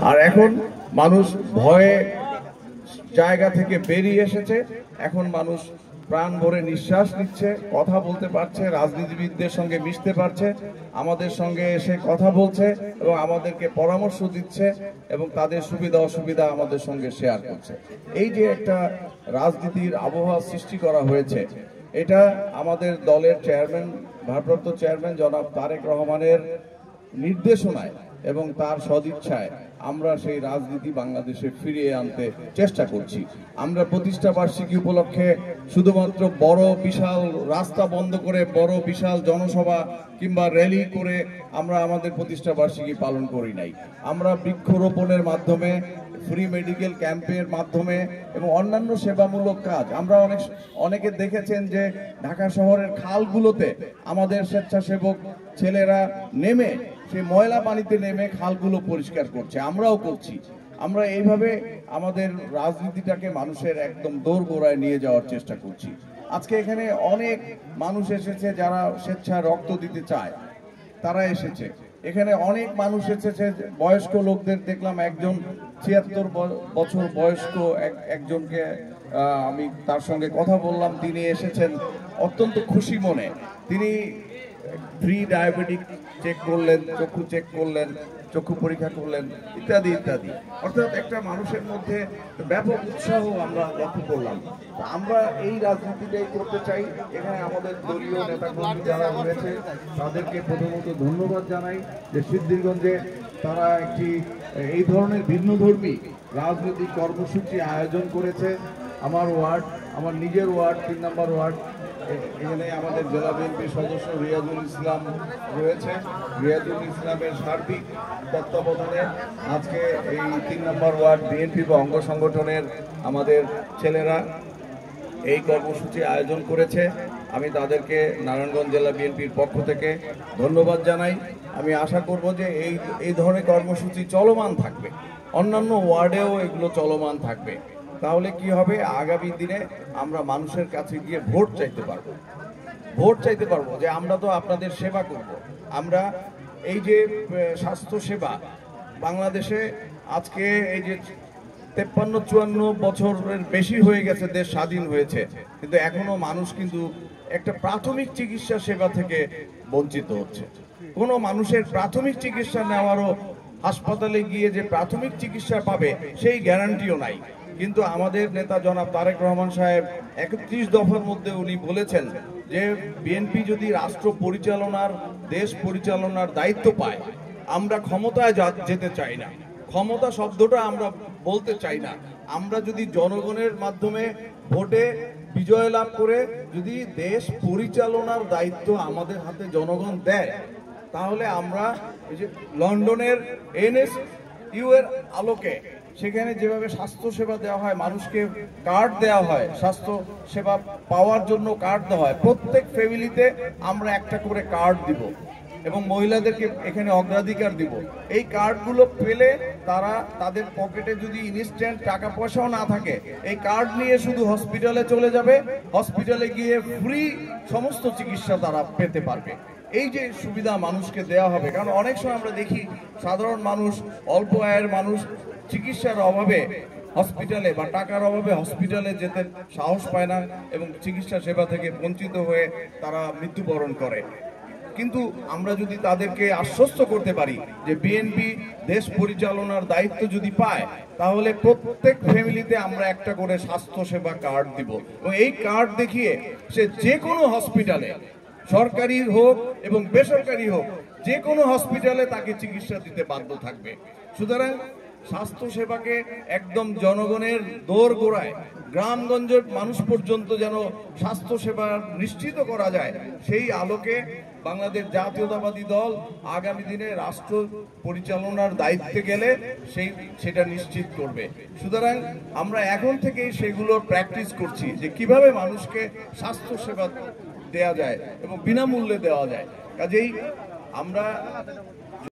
আর এখন মানুষ ভয়ে জায়গা থেকে বেরিয়ে এসেছে। এখন মানুষ প্রাণ ভরে নিঃশ্বাস নিচ্ছে, কথা বলতে পারছে, রাজনীতিবিদদের সঙ্গে মিশতে পারছে, আমাদের সঙ্গে এসে কথা বলছে এবং আমাদেরকে পরামর্শ দিচ্ছে এবং তাদের সুবিধা অসুবিধা আমাদের সঙ্গে শেয়ার করছে। এই যে একটা রাজনীতির আবহাওয়া সৃষ্টি করা হয়েছে, এটা আমাদের দলের চেয়ারম্যান, ভারপ্রাপ্ত চেয়ারম্যান জনাব তারেক রহমানের নির্দেশনায় এবং তার সদিচ্ছায় আমরা সেই রাজনীতি বাংলাদেশে ফিরিয়ে আনতে চেষ্টা করছি। আমরা প্রতিষ্ঠা বার্ষিকী উপলক্ষে শুধুমাত্র বড় বিশাল রাস্তা বন্ধ করে, বড় বিশাল জনসভা কিংবা র্যালি করে আমরা আমাদের প্রতিষ্ঠা বার্ষিকী পালন করি নাই। আমরা বৃক্ষরোপণের মাধ্যমে, ফ্রি মেডিকেল ক্যাম্পের মাধ্যমে এবং অন্যান্য সেবামূলক কাজ, আমরা অনেকে দেখেছেন যে ঢাকা শহরের খালগুলোতে আমাদের স্বেচ্ছাসেবক ছেলেরা নেমে সেই ময়লা পানিতে নেমে খালগুলো পরিষ্কার করছে, আমরাও করছি। আমরা এইভাবে আমাদের রাজনীতিটাকে মানুষের একদম দোরগোড়ায় নিয়ে যাওয়ার চেষ্টা করছি। আজকে এখানে অনেক মানুষ এসেছে যারা স্বেচ্ছায় রক্ত দিতে চায়, তারা এসেছে। এখানে অনেক মানুষ এসেছে, বয়স্ক লোকদের দেখলাম, একজন ৭৬ বছর বয়স্ক একজনকে আমি তার সঙ্গে কথা বললাম, তিনি এসেছেন অত্যন্ত খুশি মনে। তিনি ফ্রি ডায়াবেটিক চেক করলেন, চক্ষু চেক করলেন, চক্ষু পরীক্ষা করলেন, ইত্যাদি ইত্যাদি। অর্থাৎ একটা মানুষের মধ্যে ব্যাপক উৎসাহ আমরা লক্ষ্য করলাম। আমরা এই রাজনীতিটাই করতে চাই। এখানে আমাদের দলীয় নেতাকর্মী যারা রয়েছে তাদেরকে প্রথমত ধন্যবাদ জানাই যে সিদ্ধিরগঞ্জে তারা একটি এই ধরনের ভিন্নধর্মী রাজনৈতিক কর্মসূচি আয়োজন করেছে। আমার ওয়ার্ড, আমার নিজের ওয়ার্ড, ৩ নম্বর ওয়ার্ড, এখানে আমাদের জেলা বিএনপির সদস্য রিয়াজুল ইসলাম রয়েছে। রিয়াজুল ইসলামের সার্বিক তত্ত্বাবধানে আজকে এই ৩ নম্বর ওয়ার্ড বিএনপি বা অঙ্গ সংগঠনের আমাদের ছেলেরা এই কর্মসূচি আয়োজন করেছে। আমি তাদেরকে নারায়ণগঞ্জ জেলা বিএনপির পক্ষ থেকে ধন্যবাদ জানাই। আমি আশা করব যে এই ধরনের কর্মসূচি চলমান থাকবে, অন্যান্য ওয়ার্ডেও এগুলো চলমান থাকবে। তাহলে কি হবে, আগামী দিনে আমরা মানুষের কাছে গিয়ে ভোট চাইতে পারবো যে আমরা তো আপনাদের সেবা করব। আমরা এই যে স্বাস্থ্য সেবা বাংলাদেশে আজকে এই যে ৫৩-৫৪ বছরের বেশি হয়ে গেছে, দেশ স্বাধীন হয়েছে, কিন্তু এখনো মানুষ কিন্তু একটা প্রাথমিক চিকিৎসা সেবা থেকে বঞ্চিত হচ্ছে। কোনো মানুষের প্রাথমিক চিকিৎসা নেওয়ারও, হাসপাতালে গিয়ে যে প্রাথমিক চিকিৎসা পাবে সেই গ্যারান্টিও নাই। কিন্তু আমাদের নেতা জনাব তারেক রহমান সাহেব ৩১ দফার মধ্যে উনি বলেছেন যে বিএনপি যদি রাষ্ট্র পরিচালনার, দেশ পরিচালনার দায়িত্ব পায়, আমরা ক্ষমতায় যেতে চাই না, ক্ষমতা শব্দটা আমরা বলতে চাই না। আমরা যদি জনগণের মাধ্যমে ভোটে বিজয় লাভ করে যদি দেশ পরিচালনার দায়িত্ব আমাদের হাতে জনগণ দেয়, তাহলে আমরা এই যে লন্ডনের NSU এর আলোকে সেখানে যেভাবে স্বাস্থ্য সেবা দেওয়া হয়, মানুষকে কার্ড দেওয়া হয়, স্বাস্থ্য সেবা পাওয়ার জন্য কার্ড দেওয়া হয়, প্রত্যেক ফ্যামিলিতে আমরা একটা করে কার্ড দিব এবং মহিলাদেরকে এখানে অগ্রাধিকার দিব। এই কার্ডগুলো পেলে তারা, তাদের পকেটে যদি ইনস্ট্যান্ট টাকা পয়সাও না থাকে, এই কার্ড নিয়ে শুধু হসপিটালে চলে যাবে, হসপিটালে গিয়ে ফ্রি সমস্ত চিকিৎসা তারা পেতে পারবে। এই যে সুবিধা মানুষকে দেওয়া হবে, কারণ অনেক সময় আমরা দেখি সাধারণ মানুষ, অল্প আয়ের মানুষ চিকিৎসার অভাবে হসপিটালে বা টাকার অভাবে হসপিটালে যেতে সাহস পায় না এবং চিকিৎসা সেবা থেকে বঞ্চিত হয়ে তারা মৃত্যুবরণ করে। কিন্তু আমরা যদি তাদেরকে আশ্বস্ত করতে পারি যে বিএনপি দেশ পরিচালনার দায়িত্ব যদি পায়, তাহলে প্রত্যেক ফ্যামিলিতে আমরা একটা করে স্বাস্থ্য সেবা কার্ড দিব এবং এই কার্ড দেখিয়ে সে যে কোনো হসপিটালে, সরকারি হোক এবং বেসরকারি হোক, যে কোনো হসপিটালে তাকে চিকিৎসা দিতে বাধ্য থাকবে। সুতরাং স্বাস্থ্য সেবাকে একদম জনগণের দোরগোড়ায়, গ্রামগঞ্জের মানুষ পর্যন্ত যেন স্বাস্থ্য সেবা নিশ্চিত করা যায়, সেই আলোকে বাংলাদেশ জাতীয়তাবাদী দল আগামী দিনে রাষ্ট্র পরিচালনার দায়িত্বে গেলে সেটা নিশ্চিত করবে। সুতরাং আমরা এখন থেকেই সেগুলোর প্র্যাকটিস করছি যে কিভাবে মানুষকে স্বাস্থ্য সেবা দেওয়া যায় এবং বিনামূল্যে দেওয়া যায়। কাজেই আমরা